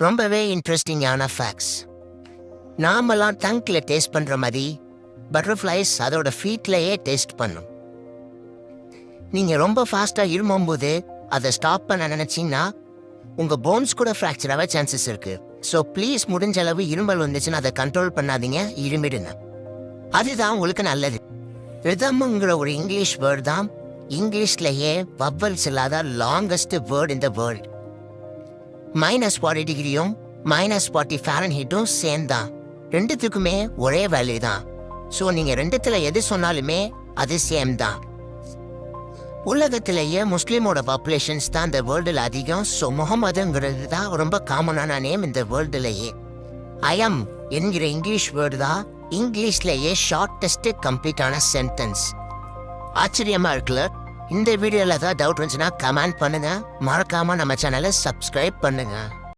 ரொம்பவே இன்ட்ரெஸ்டிங்கான ஃபேக்ட்ஸ். நாமெல்லாம் டங்கில் டேஸ்ட் பண்ணுற மாதிரி பட்டர்ஃப்ளைஸ் அதோட ஃபீட்லேயே டேஸ்ட் பண்ணும். நீங்கள் ரொம்ப ஃபாஸ்ட்டாக இருமும்போது அதை ஸ்டாப் பண்ண நினச்சிங்கன்னா உங்கள் போன்ஸ் கூட ஃப்ராக்சர் ஆக சான்சஸ் இருக்குது. ஸோ ப்ளீஸ் முடிஞ்ச அளவு இருமல் வந்துச்சுன்னா அதை கண்ட்ரோல் பண்ணாதீங்க, இருமிடுங்க. அதுதான் உங்களுக்கு நல்லது. ரிதம்ங்கிற ஒரு இங்கிலீஷ் வேர்டு தான் இங்கிலீஷ்லேயே வவ்வல்ஸ் இல்லாத லாங்கஸ்ட் வேர்ட் இந்த வேர்ல்ட். -40 டிகிரியும் -40 ஃபாரன்ஹீட்டும் சேம் தான். ரெண்டுத்துக்குமே ஒரே வேல்யூ தான். ஸோ நீங்கள் ரெண்டுத்துல எது சொன்னாலுமே அது சேம் தான். உலகத்திலேயே முஸ்லீமோட பாப்புலேஷன்ஸ் தான் இந்த வேர்ல்டில் அதிகம். ஸோ முகமதுங்கிறது தான் ரொம்ப காமனான நேம் இந்த வேர்ல்டுலேயே. ஐஎம் என்கிற இங்கிலீஷ் வேர்டு தான் இங்கிலீஷ்லேயே ஷார்ட்டஸ்ட் கம்ப்ளீட்டான சென்டென்ஸ். ஆச்சரியமா இருக்குல்ல? இந்த வீடியோவில் ஏதாவது டவுட் இருந்துச்சுன்னா கமெண்ட் பண்ணுங்க. மறக்காம நம்ம சேனலை சப்ஸ்கிரைப் பண்ணுங்க.